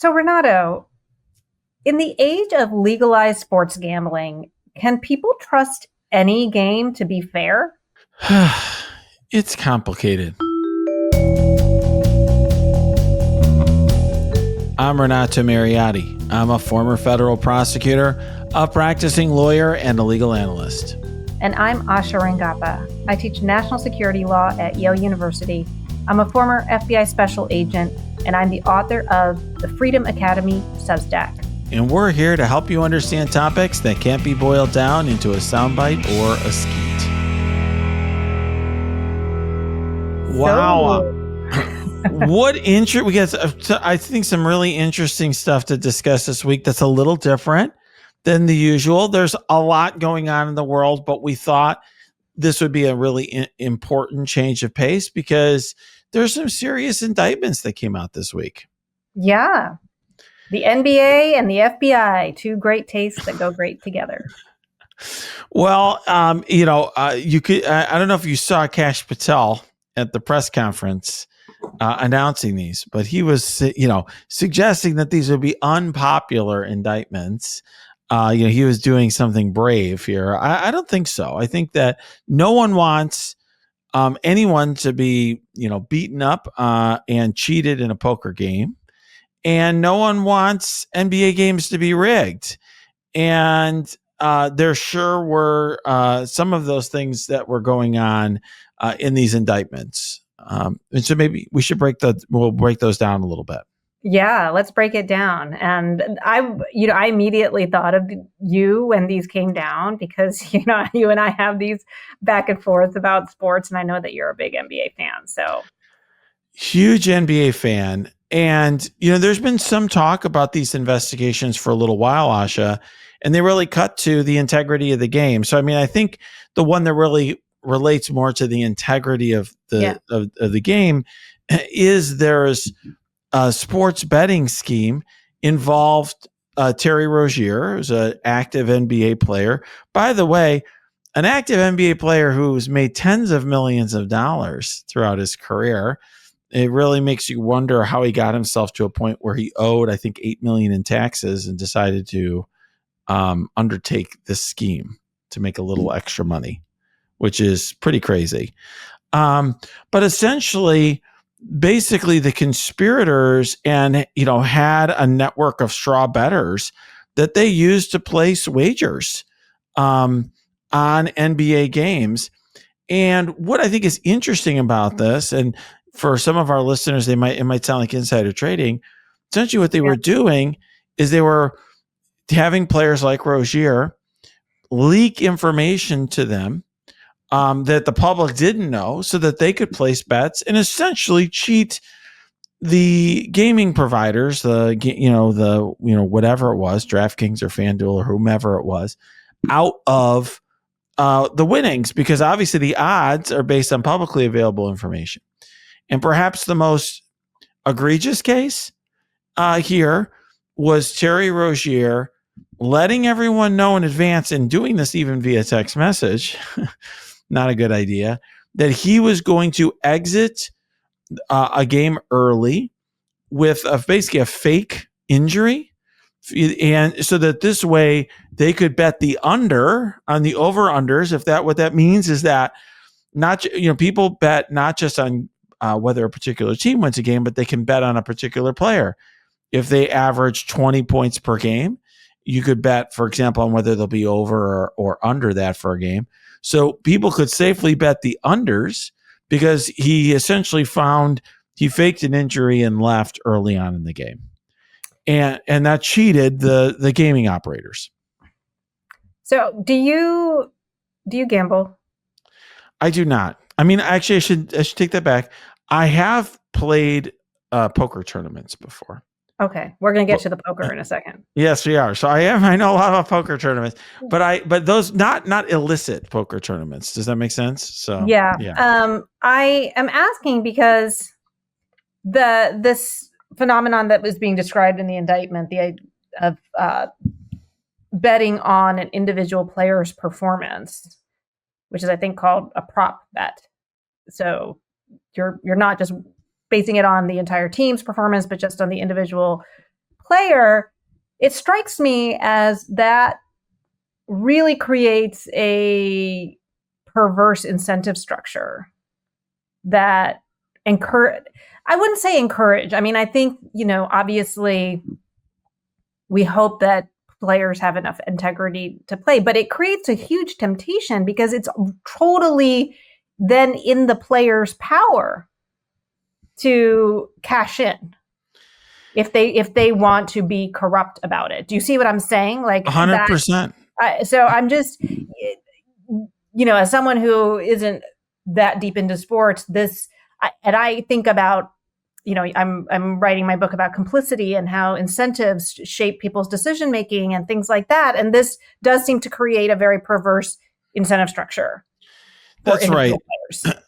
So, Renato, in the age of legalized sports gambling, can people trust any game to be fair? It's complicated. I'm Renato Mariotti. I'm a former federal prosecutor, a practicing lawyer, and a legal analyst. And I'm Asha Rengappa. I teach national security law at Yale University. I'm a former FBI special agent, and I'm the author of the Freedom Academy Substack. And we're here to help you understand topics that can't be boiled down into a soundbite or a skeet. Wow. What we got, I think, some really interesting stuff to discuss this week that's a little different than the usual. There's a lot going on in the world, but we thought this would be a really important change of pace because there's some serious indictments that came out this week. Yeah. The NBA and the FBI, two great tastes that go great together. Well, you could, I don't know if you saw Kash Patel at the press conference announcing these, but he was, suggesting that these would be unpopular indictments. He was doing something brave here. I don't think so. I think that no one wants anyone to be, beaten up and cheated in a poker game. And no one wants NBA games to be rigged. And there sure were some of those things that were going on in these indictments. And so maybe we should we'll break those down a little bit. Yeah, let's break it down. And I immediately thought of you when these came down because, you and I have these back and forth about sports. And I know that you're a big NBA fan. So huge NBA fan. And, there's been some talk about these investigations for a little while, Asha, and they really cut to the integrity of the game. So, I think the one that really relates more to the integrity of the of the game is there's a sports betting scheme involved Terry Rozier, who's an active NBA player. By the way, an active NBA player who's made tens of millions of dollars throughout his career. It really makes you wonder how he got himself to a point where he owed, I think, $8 million in taxes and decided to undertake this scheme to make a little extra money, which is pretty crazy. But essentially, basically, the conspirators had a network of straw bettors that they used to place wagers on NBA games. And what I think is interesting about this, and for some of our listeners, it might sound like insider trading. Essentially, what they were doing is they were having players like Rozier leak information to them that the public didn't know, so that they could place bets and essentially cheat the gaming providers, whatever it was, DraftKings or FanDuel or whomever it was, out of the winnings, because obviously the odds are based on publicly available information. And perhaps the most egregious case here was Terry Rozier letting everyone know in advance, and doing this even via text message, not a good idea, that he was going to exit a game early with basically a fake injury. And so that this way they could bet the under on the over-unders. What that means is that people bet not just on whether a particular team wins a game, but they can bet on a particular player. If they average 20 points per game, you could bet, for example, on whether they'll be over or under that for a game. So people could safely bet the unders because he essentially he faked an injury and left early on in the game. And that cheated the gaming operators. So do you gamble? I do not. Actually, I should take that back. I have played poker tournaments before. Okay, we're going to get to the poker in a second. Yes, we are. So I know a lot about poker tournaments, but those not illicit poker tournaments. Does that make sense? So yeah. I am asking because this phenomenon that was being described in the indictment, of betting on an individual player's performance, which is, I think, called a prop bet. So you're not just basing it on the entire team's performance, but just on the individual player, it strikes me as that really creates a perverse incentive structure that encourage. I wouldn't say encourage. I mean, I think, obviously we hope that players have enough integrity to play, but it creates a huge temptation because it's totally then in the player's power to cash in if they want to be corrupt about it. Do you see what I'm saying? Like 100%. So I'm just, as someone who isn't that deep into sports, and I think about, I'm writing my book about complicity and how incentives shape people's decision making and things like that. And this does seem to create a very perverse incentive structure. That's right.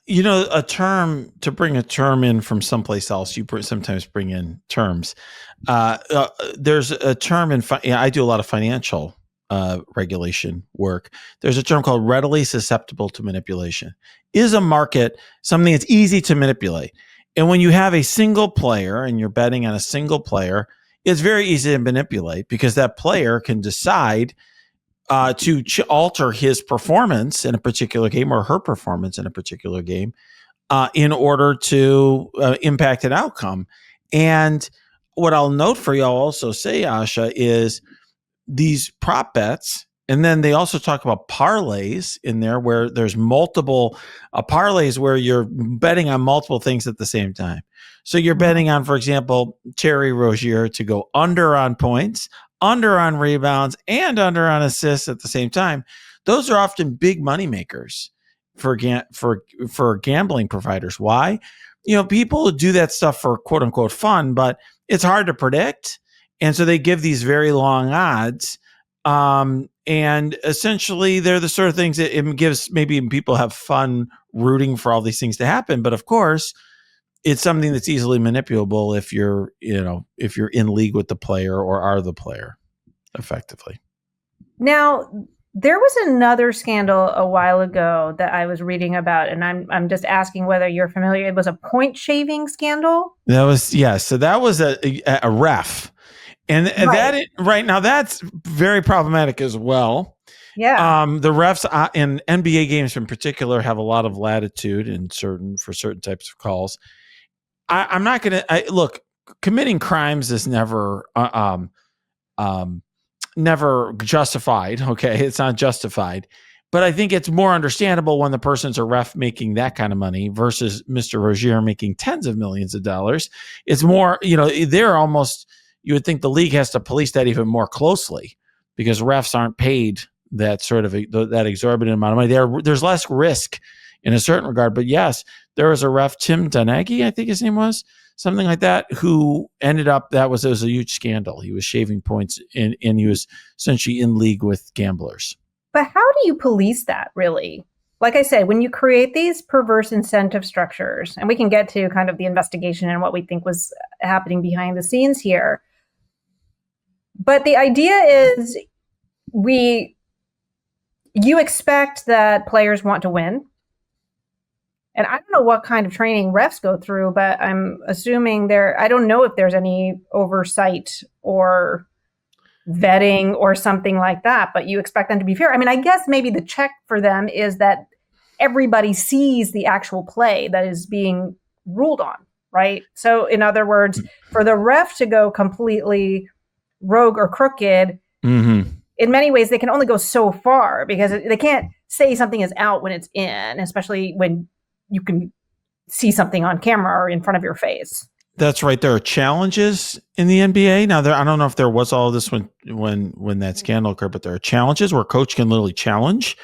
To bring a term in from someplace else, you sometimes bring in terms. There's a term I do a lot of financial regulation work. There's a term called readily susceptible to manipulation. Is a market something that's easy to manipulate? And when you have a single player and you're betting on a single player, it's very easy to manipulate because that player can decide to alter his performance in a particular game or her performance in a particular game in order to impact an outcome. And what I'll note for you, I'll also say, Asha, is these prop bets, and then they also talk about parlays in there where there's multiple parlays where you're betting on multiple things at the same time. So you're betting on, for example, Terry Rozier to go under on points, under on rebounds, and under on assists at the same time. Those are often big money makers for gambling providers. Why? People do that stuff for quote unquote fun, but it's hard to predict. And so they give these very long odds. And essentially they're the sort of things that it gives, maybe people have fun rooting for all these things to happen. But of course, it's something that's easily manipulable if you're in league with the player or are the player effectively. Now, there was another scandal a while ago that I was reading about, and I'm just asking whether you're familiar. It was a point shaving scandal. So that was a ref. And right. Right now, that's very problematic as well. Yeah. The refs in NBA games in particular have a lot of latitude for certain types of calls. I'm not going to look. Committing crimes is never justified. Okay, it's not justified. But I think it's more understandable when the person's a ref making that kind of money versus Mr. Rozier making tens of millions of dollars. It's more, they're almost. You would think the league has to police that even more closely because refs aren't paid that sort of that exorbitant amount of money. There's less risk in a certain regard. But yes, there was a ref, Tim Donaghy, I think his name was, something like that, who ended up, it was a huge scandal. He was shaving points and he was essentially in league with gamblers. But how do you police that, really? Like I said, when you create these perverse incentive structures, and we can get to kind of the investigation and what we think was happening behind the scenes here. But the idea is you expect that players want to win. And I don't know what kind of training refs go through, but I'm assuming I don't know if there's any oversight or vetting or something like that, but you expect them to be fair. I mean, I guess maybe the check for them is that everybody sees the actual play that is being ruled on, right? So in other words, for the ref to go completely rogue or crooked, in many ways, they can only go so far because they can't say something is out when it's in, especially when you can see something on camera or in front of your face. That's right. There are challenges in the NBA. Now, I don't know if there was all of this when that scandal occurred, but there are challenges where a coach can literally challenge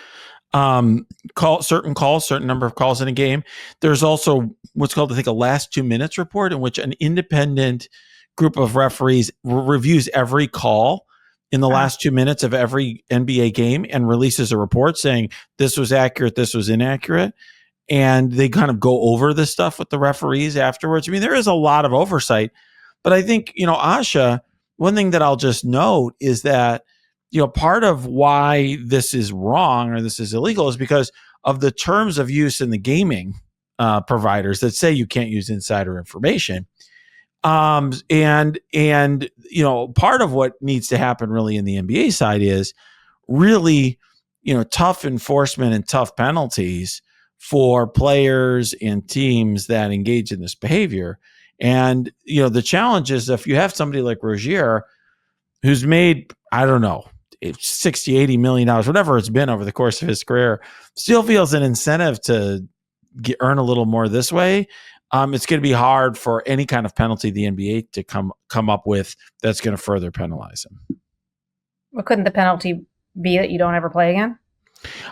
certain number of calls in a game. There's also what's called, I think, a last 2 minutes report in which an independent group of referees reviews every call in the last 2 minutes of every NBA game and releases a report saying this was accurate, this was inaccurate. And they kind of go over this stuff with the referees afterwards. I mean, there is a lot of oversight, but I think, Asha, one thing that I'll just note is that, part of why this is wrong or this is illegal is because of the terms of use in the gaming providers that say you can't use insider information. And part of what needs to happen really in the NBA side is really, tough enforcement and tough penalties for players and teams that engage in this behavior. And, the challenge is if you have somebody like Rozier who's made, I don't know, 60, $80 million, whatever it's been over the course of his career, still feels an incentive to earn a little more this way. It's going to be hard for any kind of penalty the NBA to come up with that's going to further penalize him. Well, couldn't the penalty be that you don't ever play again?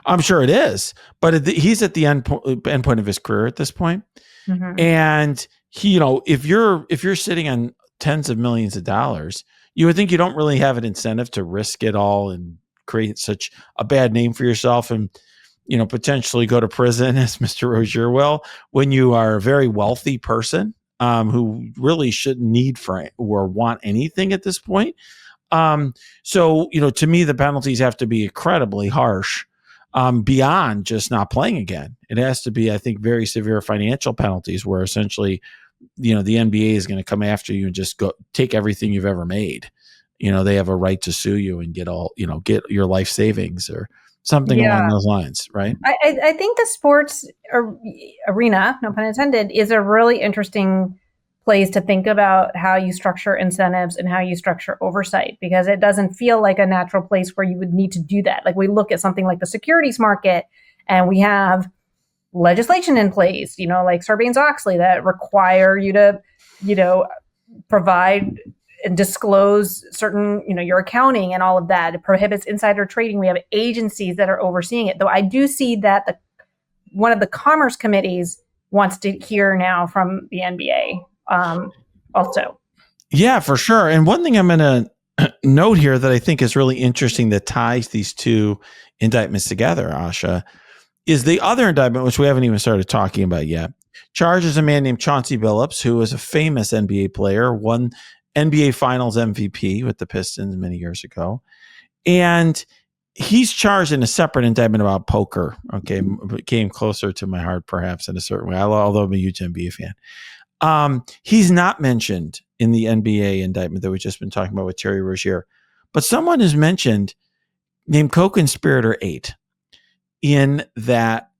I'm sure it is, but he's at the end point of his career at this point. Mm-hmm. And he, if you're sitting on tens of millions of dollars, you would think you don't really have an incentive to risk it all and create such a bad name for yourself and, potentially go to prison as Mr. Rozier will when you are a very wealthy person who really shouldn't need or want anything at this point. So, to me, the penalties have to be incredibly harsh beyond just not playing again. It has to be, I think, very severe financial penalties where essentially, the NBA is going to come after you and just go take everything you've ever made. They have a right to sue you and get your life savings or something along those lines, right? I think the sports arena, no pun intended, is a really interesting place to think about how you structure incentives and how you structure oversight, because it doesn't feel like a natural place where you would need to do that. Like we look at something like the securities market and we have legislation in place, like Sarbanes-Oxley that require you to, provide and disclose certain, your accounting and all of that. It prohibits insider trading. We have agencies that are overseeing it. Though I do see that one of the commerce committees wants to hear now from the NBA also. Yeah, for sure. And one thing I'm going to note here that I think is really interesting that ties these two indictments together, Asha, is the other indictment, which we haven't even started talking about yet, charges a man named Chauncey Billups, who was a famous NBA player, won NBA Finals MVP with the Pistons many years ago. And he's charged in a separate indictment about poker. Okay, it came closer to my heart, perhaps, in a certain way, although I'm a huge NBA fan. He's not mentioned in the NBA indictment that we've just been talking about with Terry Rozier, but someone is mentioned named co-conspirator 8 in that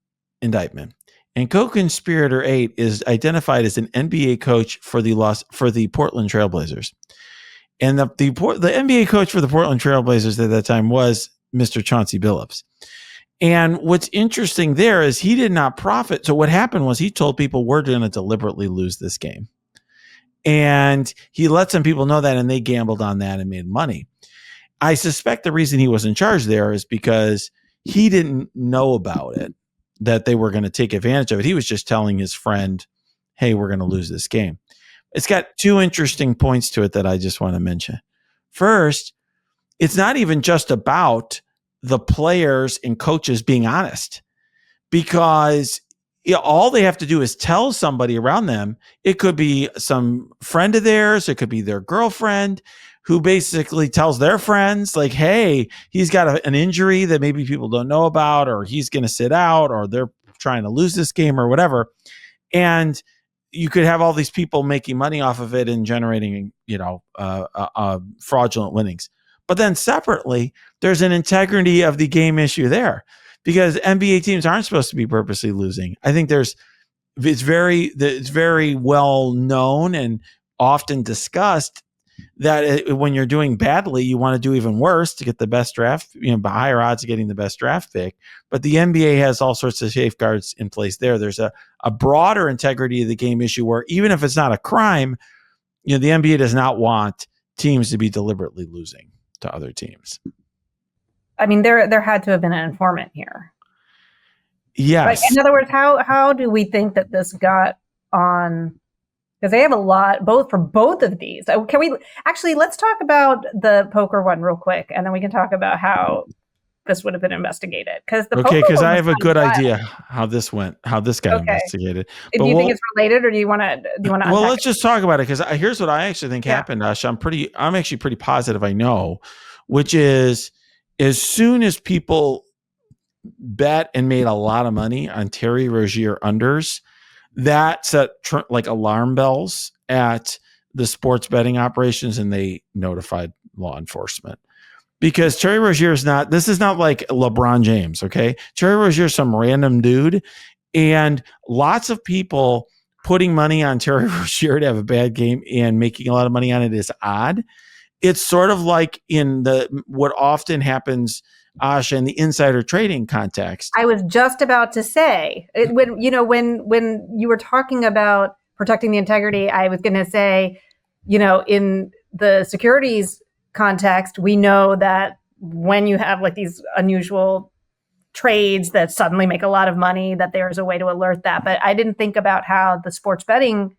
indictment. And co-conspirator 8 is identified as an NBA coach for the Portland Trailblazers. And the NBA coach for the Portland Trailblazers at that time was Mr. Chauncey Billups. And what's interesting there is he did not profit. So what happened was he told people we're going to deliberately lose this game. And he let some people know that, and they gambled on that and made money. I suspect the reason he was in charge there is because he didn't know about it, that they were going to take advantage of it. He was just telling his friend, hey, we're going to lose this game. It's got two interesting points to it that I just want to mention. First, it's not even just about the players and coaches being honest, because all they have to do is tell somebody around them. It could be some friend of theirs. It could be their girlfriend who basically tells their friends like, hey, he's got an injury that maybe people don't know about, or he's going to sit out, or they're trying to lose this game or whatever. And you could have all these people making money off of it and generating, fraudulent winnings. But then separately, there's an integrity of the game issue there, because NBA teams aren't supposed to be purposely losing. I think it's very well known and often discussed that when you're doing badly, you want to do even worse to get the best draft, higher odds of getting the best draft pick. But the NBA has all sorts of safeguards in place there. There's a broader integrity of the game issue where even if it's not a crime, the NBA does not want teams to be deliberately losing to other teams. I mean, there had to have been an informant here. Yes. Like, in other words, how do we think that this got on? Because they have a lot, both for both of these. So let's talk about the poker one real quick, and then we can talk about how this would have been investigated. Because I have a good idea how this got investigated. Do you think it's related, or do you want to? Well, let's just talk about it, because here's what I actually think happened, Ash. I'm actually pretty positive I know, which is as soon as people bet and made a lot of money on Terry Rozier unders, that set like alarm bells at the sports betting operations, and they notified law enforcement. Because Terry Rozier this is not like LeBron James, okay? Terry Rozier is some random dude, and lots of people putting money on Terry Rozier to have a bad game and making a lot of money on it is odd. It's sort of like in what often happens, Asha, in the insider trading context. I was just about to say, when you were talking about protecting the integrity, I was going to say, in the securities context, we know that when you have like these unusual trades that suddenly make a lot of money, that there's a way to alert that. But I didn't think about how the sports betting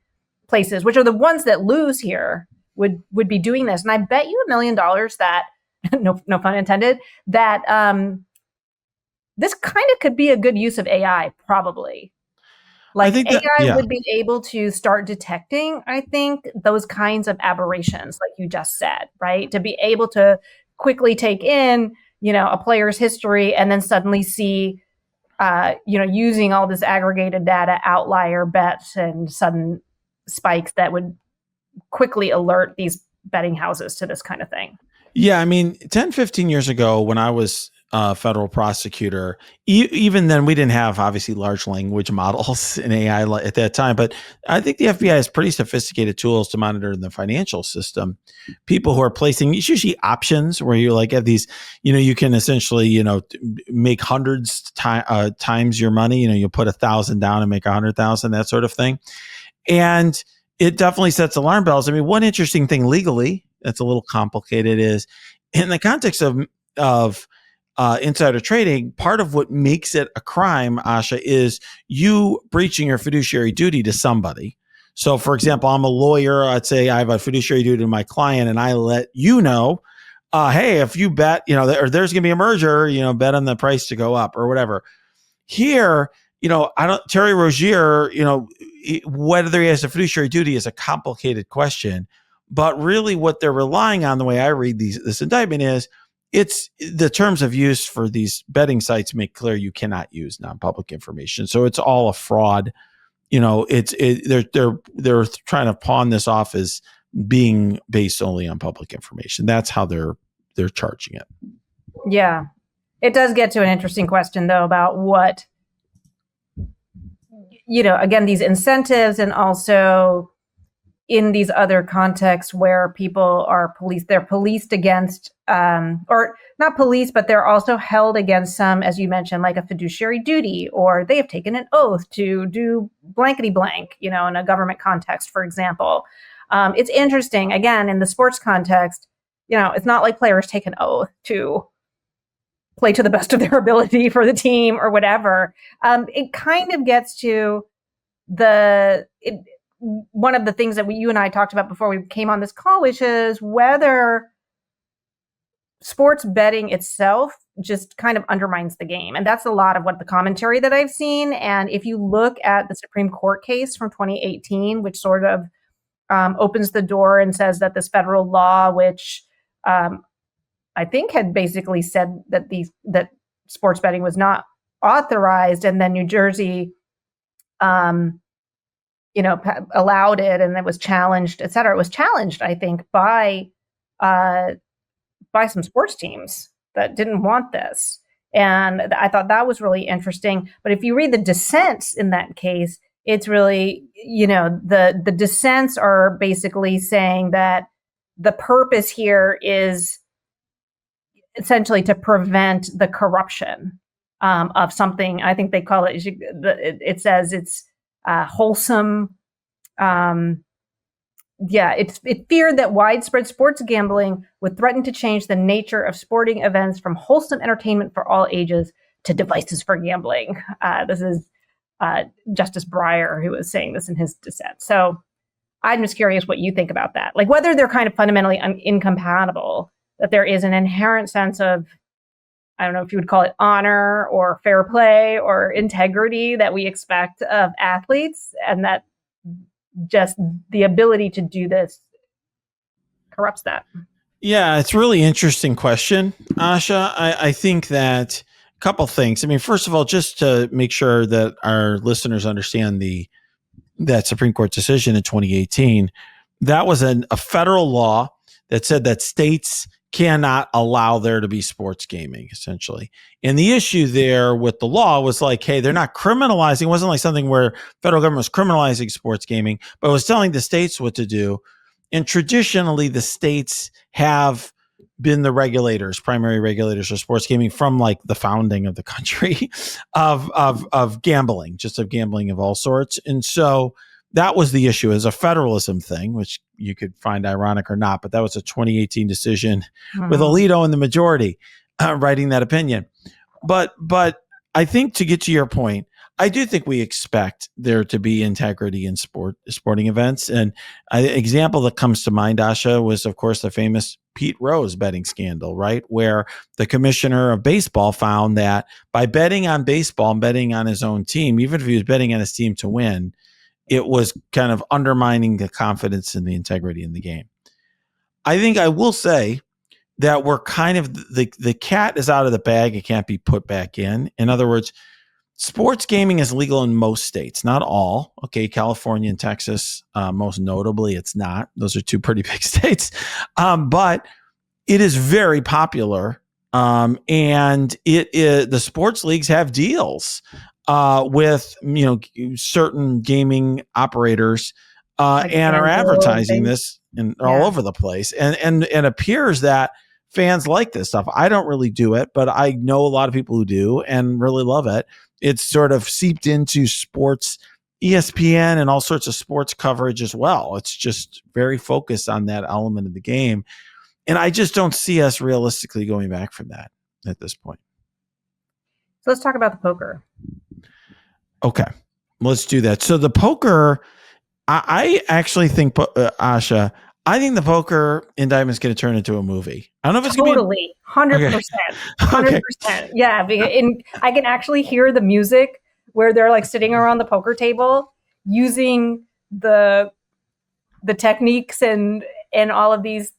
places, which are the ones that lose here, would be doing this. And I bet you $1 million that no pun intended, that this kind of could be a good use of AI, probably. Like AI would be able to start detecting, I think, those kinds of aberrations, like you just said, right? To be able to quickly take in, a player's history and then suddenly see, using all this aggregated data, outlier bets and sudden spikes that would quickly alert these betting houses to this kind of thing. Yeah, I mean, 10, 15 years ago when I was a federal prosecutor, even then we didn't have obviously large language models in AI at that time, but I think the FBI has pretty sophisticated tools to monitor the financial system. People who are placing, it's usually options where you like have these, you can essentially, make hundreds times your money, you'll put 1,000 down and make 100,000, that sort of thing. And it definitely sets alarm bells. I mean, one interesting thing legally that's a little complicated is in the context of insider trading, part of what makes it a crime, Asha, is you breaching your fiduciary duty to somebody. So, for example, I'm a lawyer. I'd say I have a fiduciary duty to my client, and I let you know, hey, if you bet, or there's going to be a merger, bet on the price to go up or whatever. Here, Terry Rozier, whether he has a fiduciary duty is a complicated question. But really what they're relying on, the way I read this indictment is, it's the terms of use for these betting sites make clear you cannot use non-public information. So it's all a fraud. They're trying to pawn this off as being based only on public information. That's how they're charging it. Yeah. It does get to an interesting question though about what, again, these incentives, and also in these other contexts where people are they're policed against, or not policed, but they're also held against some, as you mentioned, like a fiduciary duty, or they have taken an oath to do blankety blank, in a government context, for example. It's interesting, again, in the sports context, it's not like players take an oath to play to the best of their ability for the team or whatever. It kind of gets to one of the things that you and I talked about before we came on this call, which is whether sports betting itself just kind of undermines the game. And that's a lot of what the commentary that I've seen. And if you look at the Supreme Court case from 2018, which sort of opens the door and says that this federal law, which I think had basically said that sports betting was not authorized, and then New Jersey allowed it, and it was challenged, et cetera. It was challenged, I think, by some sports teams that didn't want this. And I thought that was really interesting. But if you read the dissents in that case, it's really, the dissents are basically saying that the purpose here is essentially to prevent the corruption of something. I think they call it, it says it's wholesome. It feared that widespread sports gambling would threaten to change the nature of sporting events from wholesome entertainment for all ages to devices for gambling. This is Justice Breyer who was saying this in his dissent. So I'm just curious what you think about that. Like whether they're kind of fundamentally incompatible, that there is an inherent sense of, I don't know if you would call it honor or fair play or integrity that we expect of athletes, and that just the ability to do this corrupts that. Yeah, it's a really interesting question, Asha. I think that a couple things. I mean, first of all, just to make sure that our listeners understand that Supreme Court decision in 2018, that was a federal law that said that states cannot allow there to be sports gaming, essentially. And the issue there with the law was like, hey, they're not criminalizing. It wasn't like something where federal government was criminalizing sports gaming, but it was telling the states what to do. And traditionally, the states have been the regulators, primary regulators of sports gaming from like the founding of the country of gambling, just of gambling of all sorts. And so that was the issue as a federalism thing, which you could find ironic or not, but that was a 2018 decision with Alito in the majority writing that opinion. But I think to get to your point, I do think we expect there to be integrity in sporting events. And an example that comes to mind, Asha, was, of course, the famous Pete Rose betting scandal, right? Where the commissioner of baseball found that by betting on baseball and betting on his own team, even if he was betting on his team to win, it was kind of undermining the confidence and the integrity in the game. I think I will say that we're kind of, the cat is out of the bag. It can't be put back in. In other words, sports gaming is legal in most states, not all. Okay, California and Texas, most notably, it's not. Those are two pretty big states. But it is very popular. And the sports leagues have deals with certain gaming operators like and are advertising this and all over the place. And it appears that fans like this stuff. I don't really do it, but I know a lot of people who do and really love it. It's sort of seeped into sports, ESPN, and all sorts of sports coverage as well. It's just very focused on that element of the game. And I just don't see us realistically going back from that at this point. So let's talk about the poker. Okay, let's do that. So the poker, I actually think, Asha, I think the poker indictment is going to turn into a movie. I don't know if it's totally 100%, 100%. Yeah, I can actually hear the music where they're like sitting around the poker table using the techniques and all of these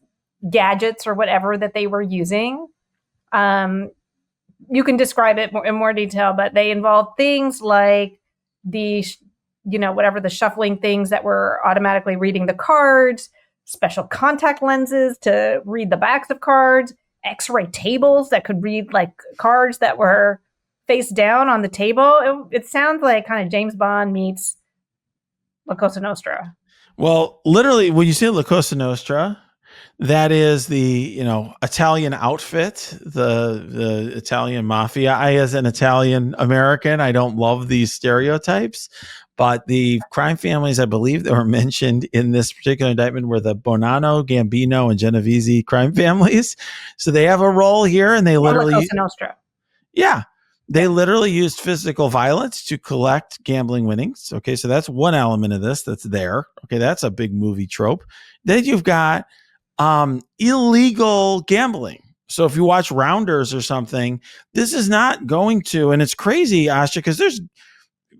gadgets or whatever that they were using. You can describe it in more detail, but they involve things like the shuffling things that were automatically reading the cards, special contact lenses to read the backs of cards, X-ray tables that could read like cards that were face down on the table. It sounds like kind of James Bond meets La Cosa Nostra. Well, literally, when you say La Cosa Nostra, that is the Italian outfit, the Italian mafia. I, as an Italian American, I don't love these stereotypes, but the crime families, I believe, that were mentioned in this particular indictment were the Bonanno, Gambino, and Genovese crime families. So they have a role here, and they literally La Cosa Nostra. Yeah. They literally used physical violence to collect gambling winnings. Okay, so that's one element of this that's there. Okay, that's a big movie trope. Then you've got illegal gambling. So if you watch Rounders or something, this is not going to, and it's crazy, Asha, because there's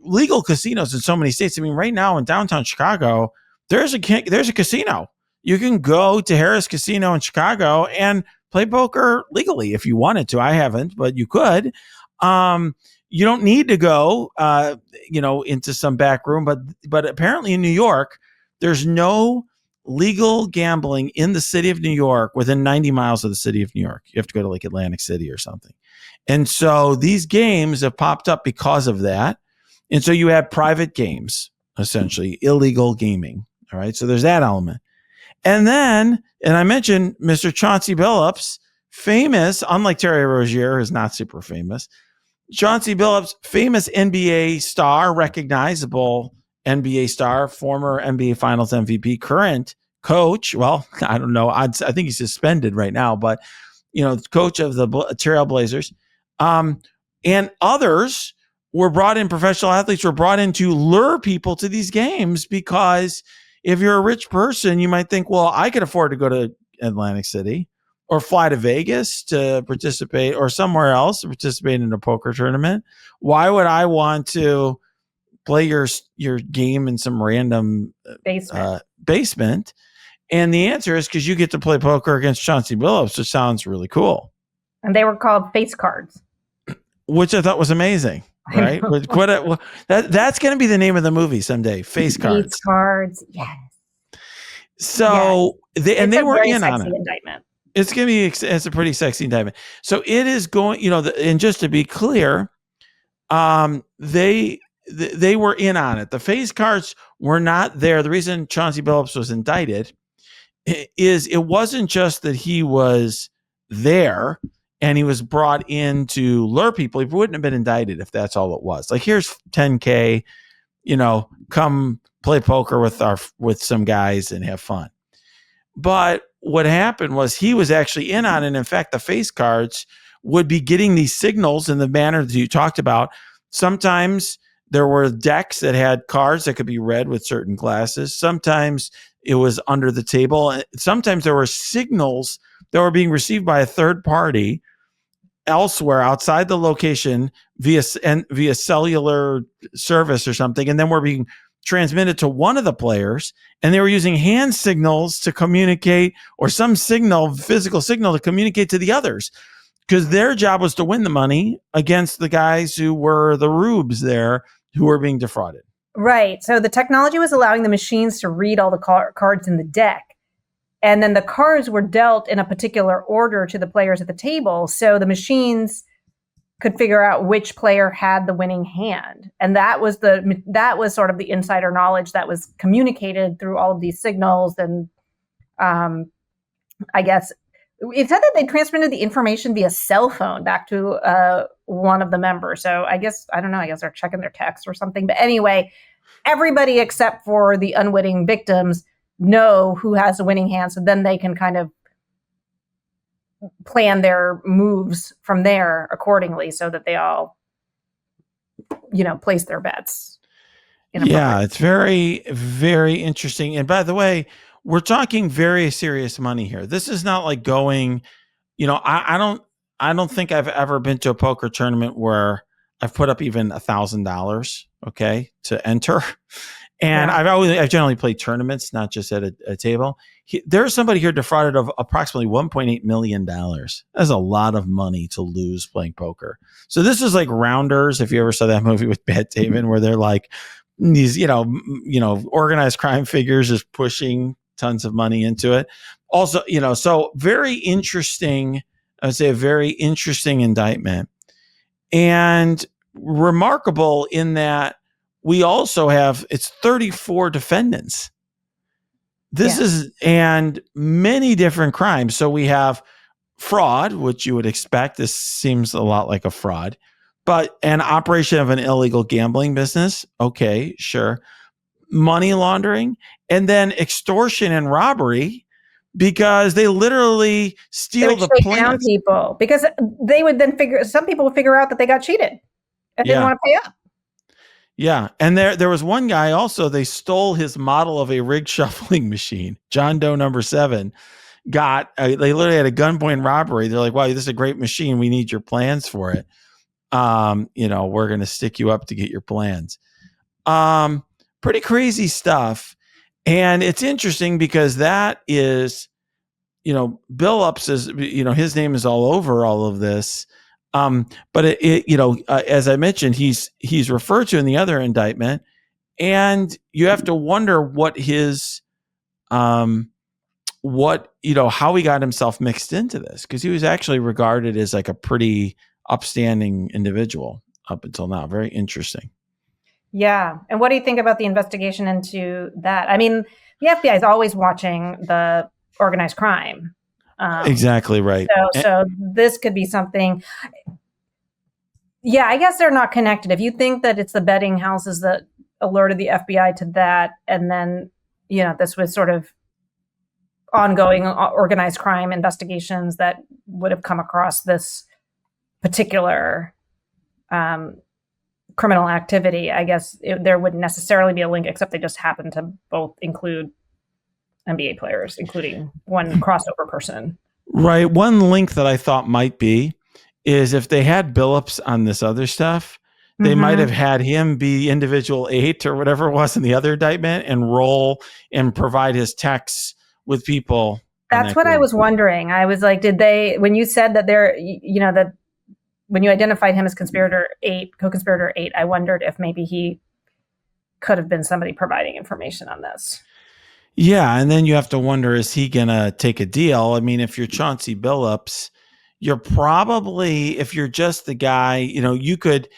legal casinos in so many states. I mean, right now in downtown Chicago, there's a casino. You can go to Harris Casino in Chicago and play poker legally if you wanted to. I haven't, but you could. You don't need to go, into some back room, but apparently in New York, there's no legal gambling in the city of New York within 90 miles of the city of New York. You have to go to like Atlantic City or something. And so these games have popped up because of that. And so you have private games, essentially illegal gaming. All right. So there's that element. And then, and I mentioned Mr. Chauncey Billups, famous, unlike Terry Rozier, who's not super famous. Chauncey Billups, famous NBA star, recognizable NBA star, former NBA Finals MVP, current coach. Well, I don't know. I think he's suspended right now, but coach of the Trailblazers, and others were brought in. Professional athletes were brought in to lure people to these games because if you're a rich person, you might think, well, I could afford to go to Atlantic City or fly to Vegas to participate or somewhere else to participate in a poker tournament. Why would I want to play your game in some random basement? And the answer is because you get to play poker against Chauncey Billups, which sounds really cool. And they were called face cards, which I thought was amazing. Right? That's going to be the name of the movie someday. Face cards. Face cards, yes. Yeah. So It's they a were very in on sexy it. indictment. It's a pretty sexy indictment. So it is going, and just to be clear, they were in on it. The face cards were not there. The reason Chauncey Billups was indicted is it wasn't just that he was there and he was brought in to lure people. He wouldn't have been indicted if that's all it was. Like, here's 10K, come play poker with some guys and have fun. But what happened was he was actually in on it. And in fact, the face cards would be getting these signals in the manner that you talked about. Sometimes there were decks that had cards that could be read with certain glasses. Sometimes it was under the table. Sometimes there were signals that were being received by a third party elsewhere outside the location via cellular service or something, and then were being transmitted to one of the players, and they were using hand signals to communicate, or some physical signal to communicate to the others, because their job was to win the money against the guys who were the rubes there who were being defrauded. Right. So the technology was allowing the machines to read all the cards in the deck. And then the cards were dealt in a particular order to the players at the table. So the machines could figure out which player had the winning hand. And that was sort of the insider knowledge that was communicated through all of these signals. And I guess it said that they transmitted the information via cell phone back to one of the members. So I guess they're checking their text or something. But anyway, everybody except for the unwitting victims know who has a winning hand. So then they can kind of plan their moves from there accordingly so that they all, place their bets. Yeah, it's very, very interesting. And by the way, we're talking very serious money here. This is not like going, I don't think I've ever been to a poker tournament where I've put up even $1,000, okay, to enter. And Yeah. I've generally played tournaments, not just at a table. There's somebody here defrauded of approximately $1.8 million. That's a lot of money to lose playing poker. So this is like Rounders. If you ever saw that movie with Matt Damon, where they're like these, organized crime figures just pushing tons of money into it. Also, so very interesting. I would say a very interesting indictment, and remarkable in that we also have, it's 34 defendants. This is, and many different crimes. So we have fraud, which you would expect. This seems a lot like a fraud, but an operation of an illegal gambling business. Okay, sure. Money laundering, and then extortion and robbery, because they literally steal the shake down plans. people because they would then some people would figure out that they got cheated and didn't want to pay up. Yeah. And there was one guy also, they stole his model of a rig shuffling machine. John Doe number 7 they literally had a gunpoint robbery. They're like, wow, this is a great machine. We need your plans for it. We're going to stick you up to get your plans. Pretty crazy stuff. And it's interesting because that is, Billups is, his name is all over all of this. But as I mentioned, he's referred to in the other indictment, and you have to wonder what his, how he got himself mixed into this, because he was actually regarded as like a pretty upstanding individual up until now. Very interesting. Yeah. And what do you think about the investigation into that? I mean, the FBI is always watching the organized crime. Exactly right. So this could be something. Yeah, I guess they're not connected. If you think that it's the betting houses that alerted the FBI to that, and then, this was sort of ongoing organized crime investigations that would have come across this particular criminal activity, I guess there wouldn't necessarily be a link, except they just happen to both include NBA players, including one crossover person. Right. One link that I thought might be is if they had Billups on this other stuff, they might have had him be individual 8 or whatever it was in the other indictment and roll and provide his texts with people. That's what I was wondering. I was like, when you said that that when you identified him as co-conspirator 8, I wondered if maybe he could have been somebody providing information on this. Yeah, and then you have to wonder, is he going to take a deal? I mean, if you're Chauncey Billups, you're probably, if you're just the guy, you could,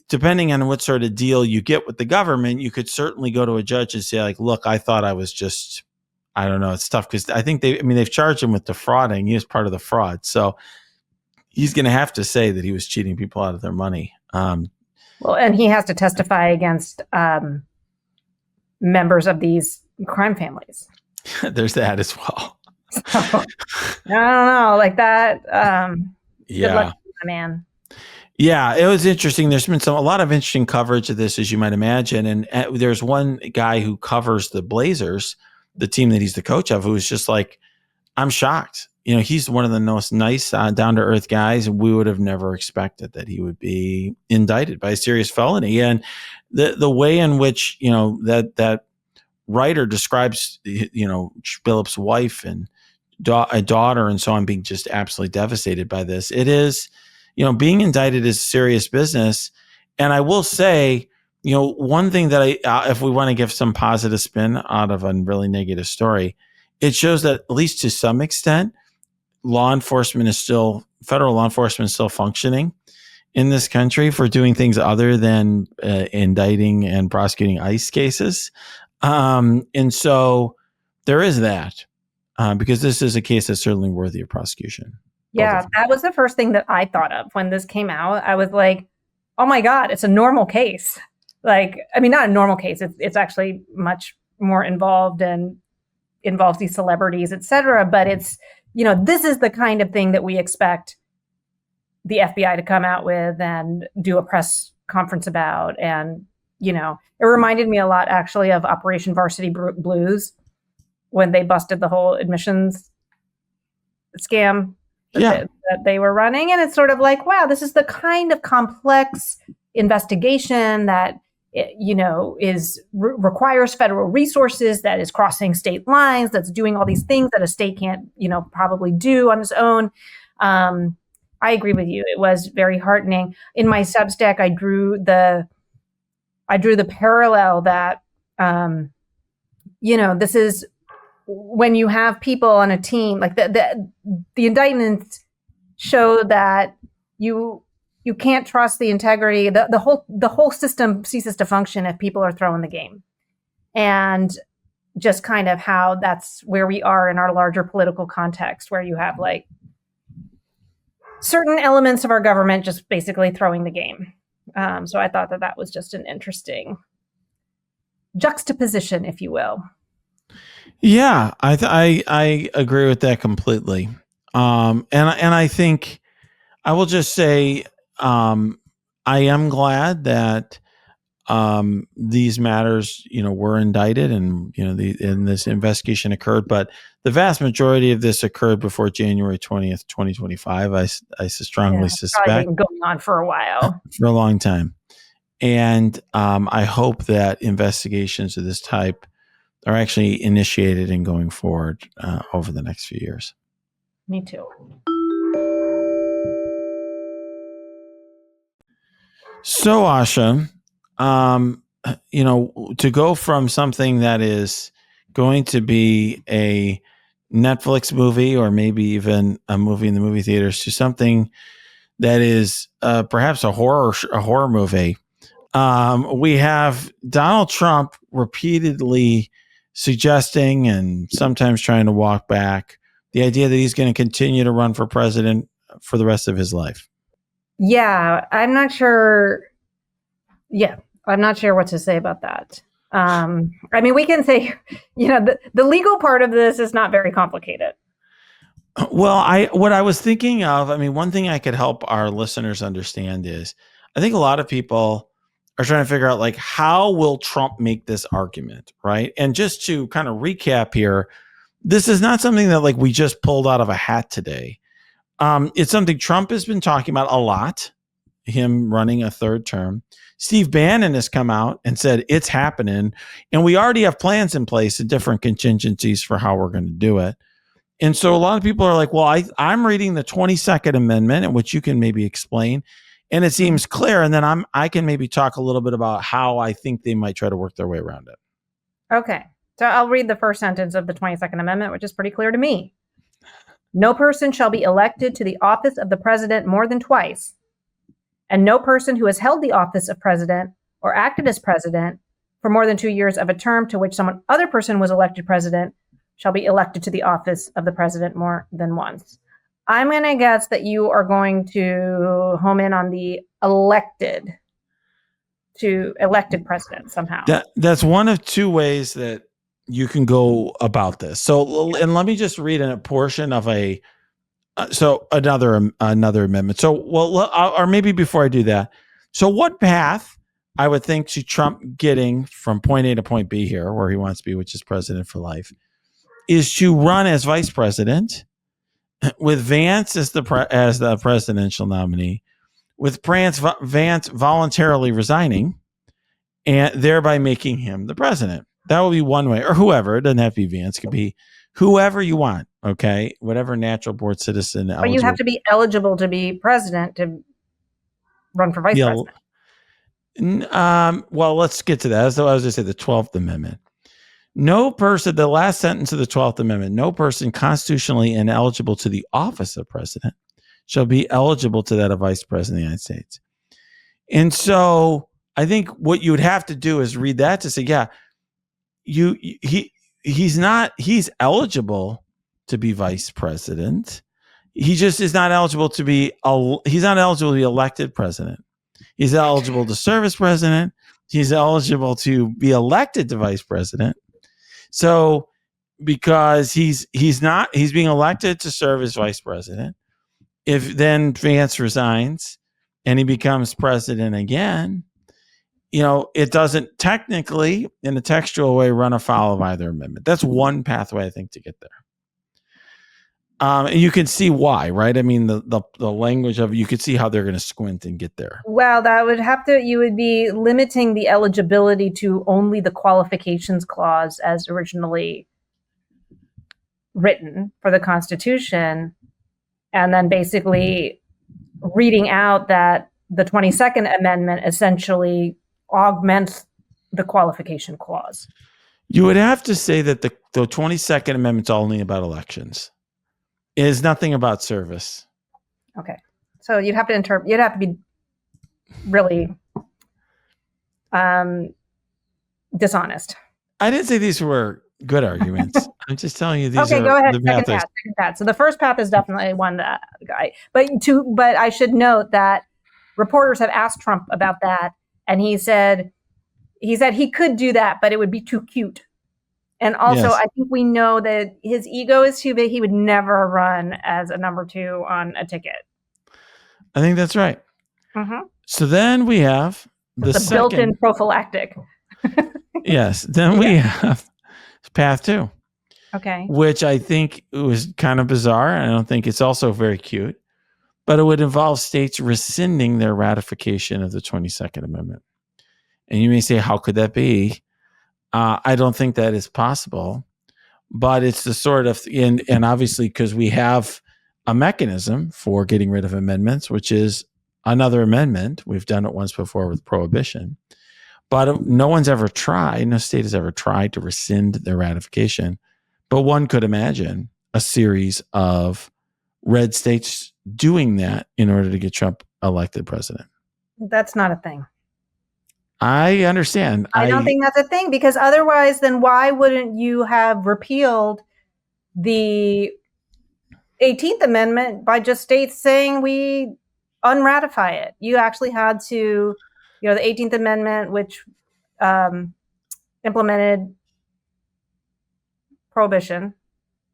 depending on what sort of deal you get with the government, you could certainly go to a judge and say, like, look, I thought I was just, I don't know. It's tough because I think they've charged him with defrauding. He was part of the fraud. So he's going to have to say that he was cheating people out of their money. Well, and he has to testify against members of these crime families. There's that as well. So, I don't know, like that. Yeah. Good luck, my man. Yeah, it was interesting. There's been a lot of interesting coverage of this, as you might imagine. And there's one guy who covers the Blazers, the team that he's the coach of, who was just like, I'm shocked. He's one of the most nice, down to earth guys, and we would have never expected that he would be indicted by a serious felony. And the way in which that writer describes Philip's wife and a daughter and so on being just absolutely devastated by this. It is, being indicted is serious business. And I will say, one thing that if we want to give some positive spin out of a really negative story, it shows that at least to some extent, federal law enforcement is still functioning in this country for doing things other than indicting and prosecuting ICE cases. And so there is that, because this is a case that's certainly worthy of prosecution. Yeah, that was the first thing that I thought of when this came out. I was like, oh my God, it's a normal case. Like, I mean, not a normal case. It's actually much more involved and involves these celebrities, et cetera. But it's, this is the kind of thing that we expect the FBI to come out with and do a press conference about. And, it reminded me a lot actually of Operation Varsity Blues when they busted the whole admissions scam that they were running. And it's sort of like, wow, this is the kind of complex investigation that, requires federal resources, that is crossing state lines, that's doing all these things that a state can't, probably do on its own. I agree with you. It was very heartening. In my Substack, I drew the parallel that, this is when you have people on a team, like the indictments show that you can't trust the integrity. The whole system ceases to function if people are throwing the game. And just kind of how that's where we are in our larger political context, where you have like certain elements of our government just basically throwing the game. So I thought that was just an interesting juxtaposition, if you will. Yeah, I agree with that completely. And I think I will just say, I am glad that these matters, were indicted and, and this investigation occurred, but the vast majority of this occurred before January 20th, 2025. I strongly suspect been going on for a while, for a long time. And I hope that investigations of this type are actually initiated and going forward over the next few years. Me too. So, Asha, to go from something that is going to be a Netflix movie or maybe even a movie in the movie theaters to something that is perhaps a horror movie. We have Donald Trump repeatedly suggesting and sometimes trying to walk back the idea that he's going to continue to run for president for the rest of his life. Yeah, I'm not sure. Yeah, I'm not sure what to say about that. I mean, we can say, the legal part of this is not very complicated. Well, what I was thinking of, I mean, one thing I could help our listeners understand is I think a lot of people are trying to figure out, like, how will Trump make this argument, right? And just to kind of recap here, this is not something that, like, we just pulled out of a hat today. It's something Trump has been talking about a lot, him running a third term. Steve Bannon has come out and said it's happening, and we already have plans in place and different contingencies for how we're going to do it. And so a lot of people are like, well, I'm reading the 22nd Amendment, in which you can maybe explain, and it seems clear. And then I can maybe talk a little bit about how I think they might try to work their way around it. Okay. So I'll read the first sentence of the 22nd Amendment, which is pretty clear to me. No person shall be elected to the office of the president more than twice, and no person who has held the office of president or acted as president for more than 2 years of a term to which some other person was elected president shall be elected to the office of the president more than once. I'm going to guess that you are going to home in on the elected president somehow. That's one of two ways that you can go about this. So, and let me just read a portion of another amendment. So, or maybe before I do that. So, what path I would think to Trump getting from point A to point B here, where he wants to be, which is president for life, is to run as vice president with Vance as the presidential nominee, with Vance voluntarily resigning, and thereby making him the president. That will be one way, or whoever. It doesn't have to be Vance. It could be whoever you want. Okay, whatever natural born citizen. But you have to be eligible to be president to run for vice president. Well, let's get to that. As I was going to say, the 12th Amendment. No person, the last sentence of the 12th Amendment, no person constitutionally ineligible to the office of president shall be eligible to that of vice president of the United States. And so I think what you would have to do is read that to say, yeah, he's eligible to be vice president. He just is not eligible to be, he's not eligible to be elected president. He's eligible to serve as president. He's eligible to be elected to vice president. So because he's being elected to serve as vice president. If then Vance resigns and he becomes president again, it doesn't technically, in a textual way, run afoul of either amendment. That's one pathway, I think, to get there. And you can see why, right? I mean, the language of, you could see how they're going to squint and get there. Well, you would be limiting the eligibility to only the qualifications clause as originally written for the Constitution, and then basically reading out that the 22nd Amendment essentially augments the qualification clause. You would have to say that the 22nd Amendment's only about elections. It is nothing about service. Okay. So you'd have to be really dishonest. I didn't say these were good arguments. I'm just telling you these are go ahead. the Second path. So the first path is definitely one that guy. But I should note that reporters have asked Trump about that, and he said he could do that, but it would be too cute. And also, yes. I think we know that his ego is too big. He would never run as a number 2 on a ticket. I think that's right. Mm-hmm. So then we have the built-in prophylactic. Yes. Then we have path 2. Okay. Which I think was kind of bizarre. I don't think it's also very cute, but it would involve states rescinding their ratification of the 22nd Amendment. And you may say, how could that be? I don't think that is possible, but it's the sort of, and obviously because we have a mechanism for getting rid of amendments, which is another amendment. We've done it once before with prohibition, but no state has ever tried to rescind their ratification. But one could imagine a series of red states doing that in order to get Trump elected president. That's not a thing. I understand. I don't think that's a thing, because otherwise, then why wouldn't you have repealed the 18th Amendment by just states saying we unratify it? You actually had to, the 18th Amendment, which implemented prohibition. Am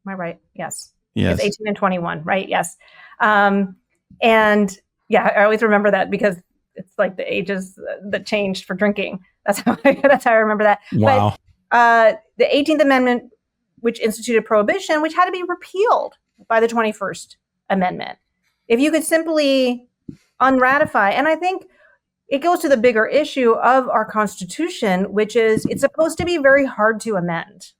I right? Yes. Yes. It's 18 and 21, right? Yes. And yeah, I always remember that because it's like the ages that changed for drinking. That's how I remember that. Wow. But the 18th Amendment, which instituted prohibition, which had to be repealed by the 21st Amendment. If you could simply unratify, and I think it goes to the bigger issue of our Constitution, which is it's supposed to be very hard to amend.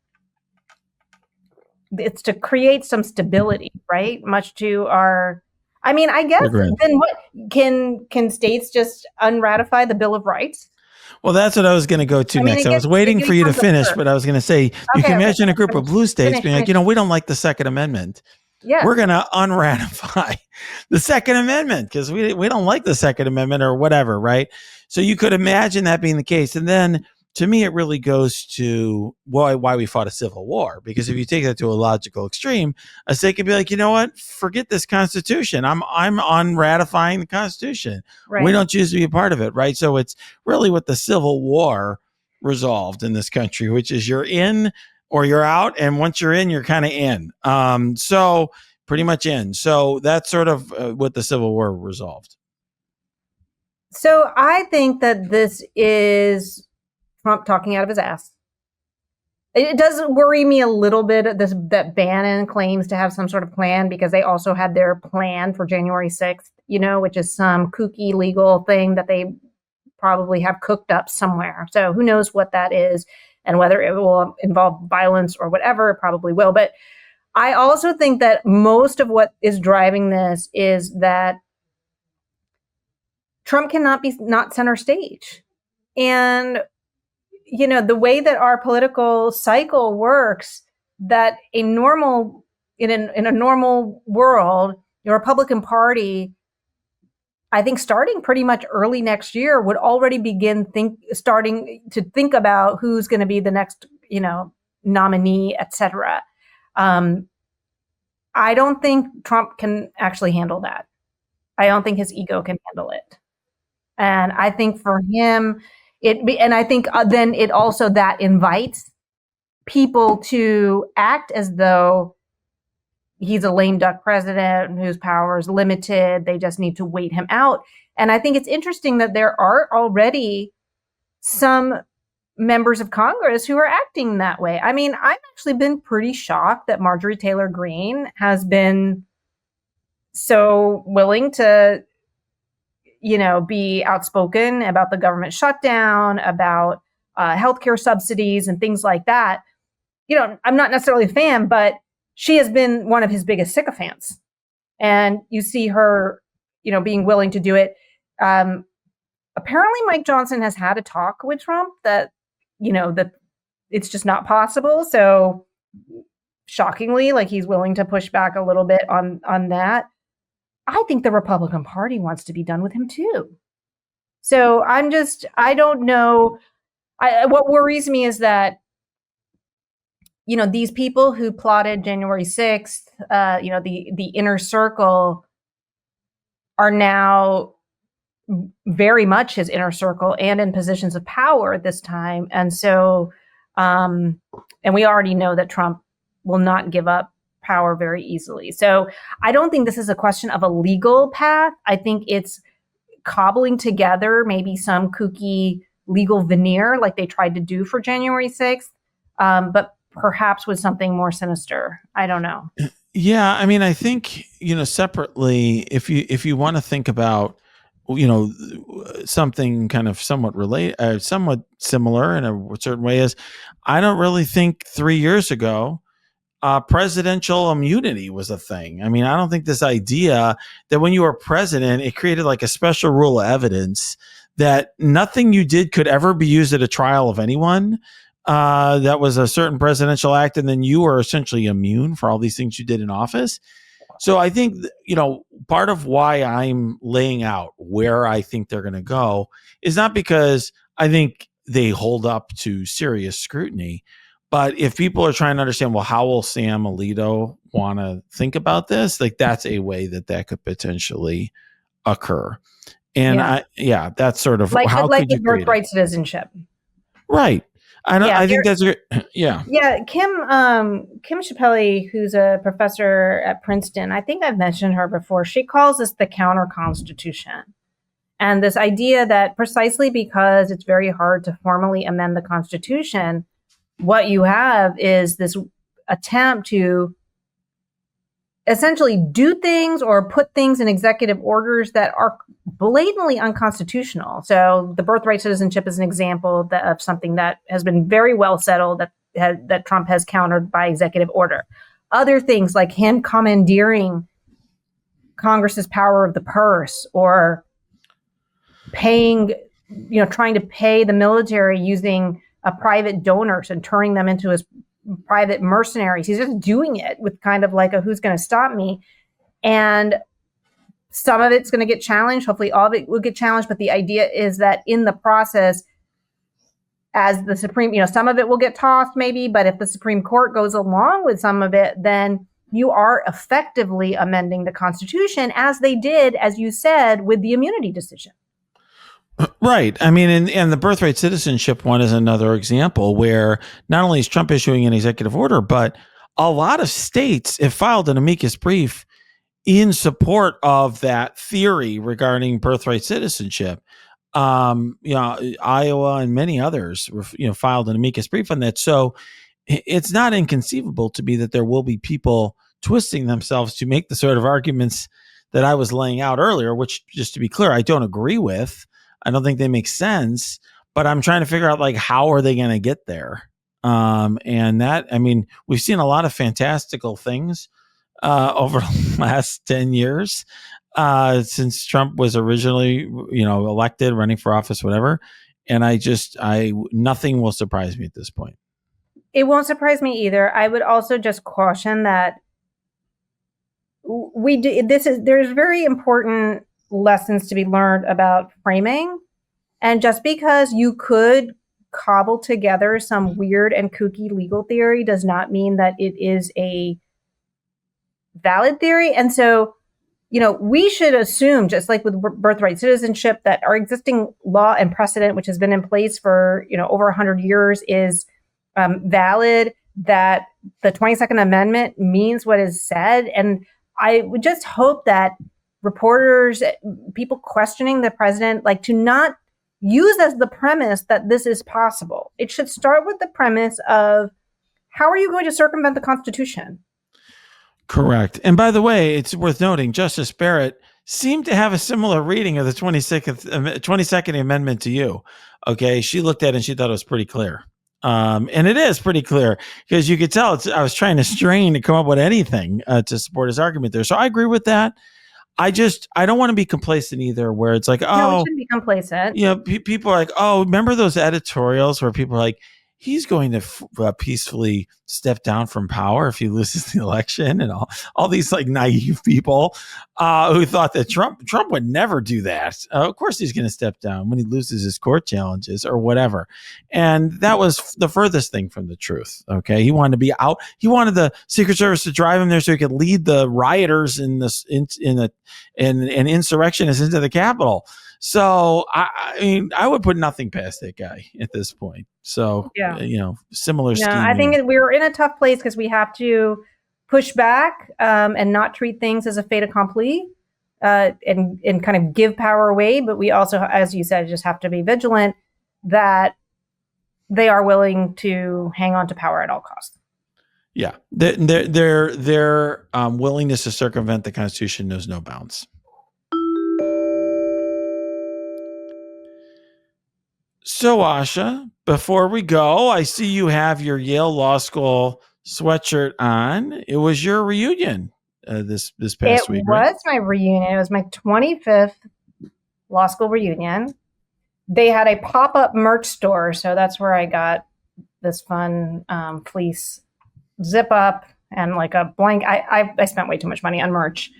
It's to create some stability, right? Much to our, I mean, I guess then what can states just unratify the Bill of Rights? Well, that's what I was going to go to I mean, next. I was waiting it for you to becomes finish, absurd. but I was going to say, you Okay, can okay. imagine a group of blue states being like, Finish. we don't like the Second Amendment. Yeah. We're going to unratify the Second Amendment because we don't like the Second Amendment or whatever, right? So you could imagine that being the case. And then to me, it really goes to why we fought a civil war. Because if you take that to a logical extreme, a state could be like, you know what? Forget this Constitution. I'm on ratifying the Constitution. We Right. don't choose to be a part of it, right? So it's really what the Civil War resolved in this country, which is you're in or you're out, and once you're in, you're kind of in. So pretty much in. So that's sort of what the Civil War resolved. So I think that this is Trump talking out of his ass. It does worry me a little bit that Bannon claims to have some sort of plan, because they also had their plan for January 6th, which is some kooky legal thing that they probably have cooked up somewhere. So who knows what that is and whether it will involve violence or whatever. It probably will. But I also think that most of what is driving this is that Trump cannot be not center stage. And the way that our political cycle works, that in a normal world, the Republican Party, I think starting pretty much early next year, would already begin starting to think about who's going to be the next, nominee, etc. I don't think Trump can actually handle that. I don't think his ego can handle it. And I think for him, and I think then it also that invites people to act as though he's a lame duck president whose power is limited. They just need to wait him out. And I think it's interesting that there are already some members of Congress who are acting that way. I mean, I've actually been pretty shocked that Marjorie Taylor Greene has been so willing to be outspoken about the government shutdown, about healthcare subsidies and things like that. I'm not necessarily a fan, but she has been one of his biggest sycophants. And you see her, being willing to do it. Apparently, Mike Johnson has had a talk with Trump that, that it's just not possible. So shockingly, like, he's willing to push back a little bit on that. I think the Republican Party wants to be done with him too. So I don't know. What worries me is that, these people who plotted January 6th, the inner circle, are now very much his inner circle and in positions of power at this time. And so, and we already know that Trump will not give up power very easily. So I don't think this is a question of a legal path. I think it's cobbling together maybe some kooky legal veneer like they tried to do for January 6th, but perhaps with something more sinister. I don't know. Yeah, I mean, I think separately, if you want to think about something kind of somewhat similar in a certain way, is I don't really think 3 years ago presidential immunity was a thing. I mean, I don't think this idea that when you were president, it created like a special rule of evidence that nothing you did could ever be used at a trial of anyone. That was a certain presidential act, and then you were essentially immune for all these things you did in office. So I think, part of why I'm laying out where I think they're going to go is not because I think they hold up to serious scrutiny, but if people are trying to understand, well, how will Sam Alito want to think about this? Like, that's a way that could potentially occur. And that's sort of how could you create birthright citizenship? Right. I think that's yeah. Yeah, Kim Chappelli, who's a professor at Princeton, I think I've mentioned her before. She calls this the counter constitution. And this idea that precisely because it's very hard to formally amend the Constitution, what you have is this attempt to essentially do things or put things in executive orders that are blatantly unconstitutional. So the birthright citizenship is an example of something that has been very well settled that Trump has countered by executive order. Other things like him commandeering Congress's power of the purse, or paying trying to pay the military using private donors and turning them into his private mercenaries. He's just doing it with kind of like a who's going to stop me. And some of it's going to get challenged. Hopefully all of it will get challenged. But the idea is that in the process, as the Supreme, some of it will get tossed maybe, but if the Supreme Court goes along with some of it, then you are effectively amending the Constitution, as they did, as you said, with the immunity decision. Right. I mean, and the birthright citizenship one is another example where not only is Trump issuing an executive order, but a lot of states have filed an amicus brief in support of that theory regarding birthright citizenship. Iowa and many others, filed an amicus brief on that. So it's not inconceivable to me that there will be people twisting themselves to make the sort of arguments that I was laying out earlier, which, just to be clear, I don't agree with. I don't think they make sense, but I'm trying to figure out, like, how are they going to get there? And that, I mean, we've seen a lot of fantastical things over the last 10 years since Trump was originally, elected, running for office, whatever. And nothing will surprise me at this point. It won't surprise me either. I would also just caution that there's very important lessons to be learned about framing. And just because you could cobble together some weird and kooky legal theory does not mean that it is a valid theory. And so, we should assume, just like with birthright citizenship, that our existing law and precedent, which has been in place for, over 100 years, is valid, that the 22nd Amendment means what is said. And I would just hope that reporters, people questioning the president, to not use as the premise that this is possible. It should start with the premise of, how are you going to circumvent the Constitution? Correct. And by the way, it's worth noting, Justice Barrett seemed to have a similar reading of the 22nd Amendment to you. Okay. She looked at it and she thought it was pretty clear. And it is pretty clear, because you could tell I was trying to strain to come up with anything to support his argument there. So I agree with that. I don't want to be complacent either, where it's like, no, we shouldn't be complacent. People are like, oh, remember those editorials where people are like, he's going to peacefully step down from power if he loses the election, and all these naive people who thought that Trump would never do that. Of course he's going to step down when he loses his court challenges or whatever. And that was the furthest thing from the truth. Okay. He wanted to be out. He wanted the Secret Service to drive him there so he could lead the rioters and insurrectionists into the Capitol. So I would put nothing past that guy at this point. So, similar scheme. I think we're in a tough place because we have to push back and not treat things as a fait accompli and kind of give power away. But we also, as you said, just have to be vigilant that they are willing to hang on to power at all costs. Yeah. Their willingness to circumvent the Constitution knows no bounds. So, Asha, before we go, I see you have your Yale Law School sweatshirt on. It was your reunion this past week, right? It was my reunion. It was my 25th law school reunion. They had a pop-up merch store, so that's where I got this fun fleece zip-up and a blank. I spent way too much money on merch.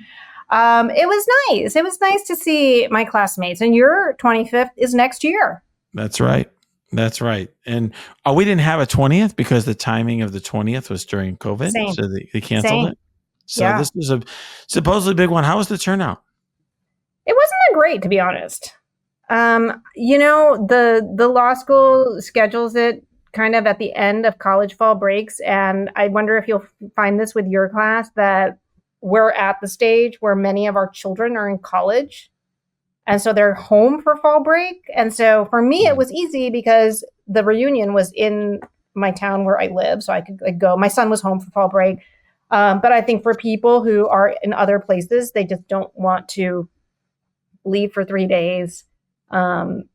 It was nice. It was nice to see my classmates. And your 25th is next year. That's right. And we didn't have a 20th because the timing of the 20th was during COVID. Same. So they canceled it. So yeah. This was a supposedly big one. How was the turnout? It wasn't that great, to be honest. The law school schedules it kind of at the end of college fall breaks. And I wonder if you'll find this with your class, that we're at the stage where many of our children are in college. And so they're home for fall break. And so for me, it was easy because the reunion was in my town where I live. So I could go. My son was home for fall break. But I think for people who are in other places, they just don't want to leave for 3 days, when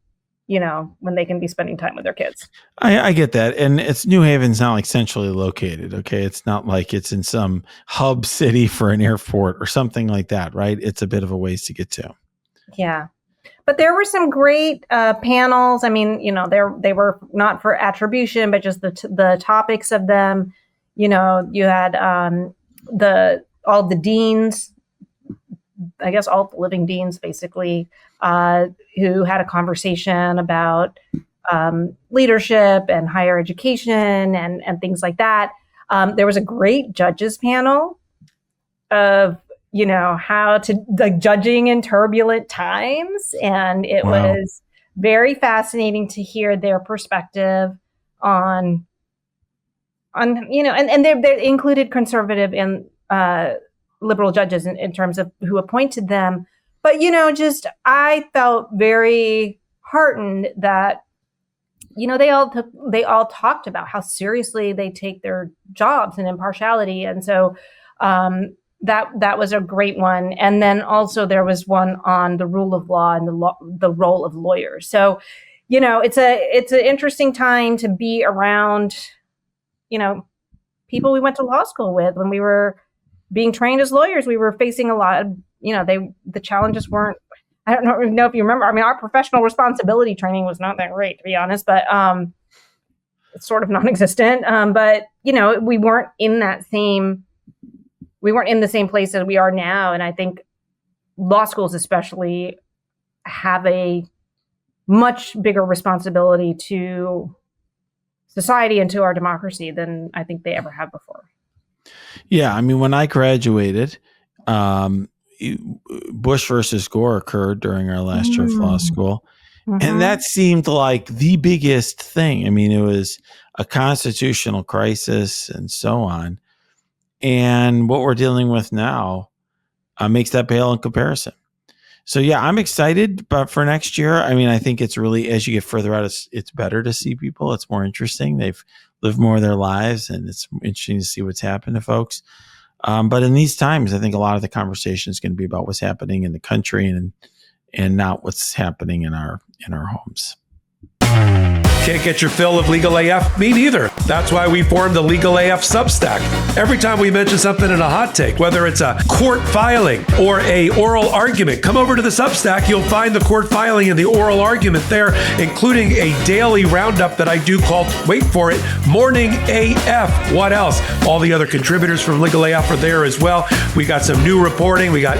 they can be spending time with their kids. I get that. And New Haven's not centrally located. Okay. It's not like it's in some hub city for an airport or something like that, right? It's a bit of a ways to get to. Yeah. But there were some great panels. I mean, they were not for attribution, but just the topics of them. You had all the deans, I guess all the living deans, basically, who had a conversation about leadership and higher education and things like that. There was a great judges panel of how to judging in turbulent times, and it was very fascinating to hear their perspective on and they included conservative and liberal judges in terms of who appointed them. But I felt very heartened that they all talked about how seriously they take their jobs and impartiality, and so that was a great one. And then also there was one on the rule of law and the role of lawyers. So, it's an interesting time to be around, people we went to law school with. When we were being trained as lawyers, we were facing a lot of, the challenges weren't, I don't know if you remember. I mean, our professional responsibility training was not that great, to be honest, but it's sort of non-existent. But, we weren't in the same place as we are now. And I think law schools especially have a much bigger responsibility to society and to our democracy than I think they ever have before. Yeah. I mean, when I graduated, Bush versus Gore occurred during our last year of law school. Mm-hmm. And that seemed like the biggest thing. I mean, it was a constitutional crisis and so on. And what we're dealing with now makes that pale in comparison. So, yeah, I'm excited for next year. I mean, I think it's really, as you get further out, it's better to see people. It's more interesting. They've lived more of their lives, and it's interesting to see what's happened to folks. But in these times, I think a lot of the conversation is going to be about what's happening in the country and not what's happening in our homes. Can't get your fill of Legal AF? Me neither. That's why we formed the Legal AF Substack. Every time we mention something in a hot take, whether it's a court filing or a oral argument, come over to the Substack. You'll find the court filing and the oral argument there, including a daily roundup that I do called, wait for it, Morning AF. What else? All the other contributors from Legal AF are there as well. We got some new reporting. We got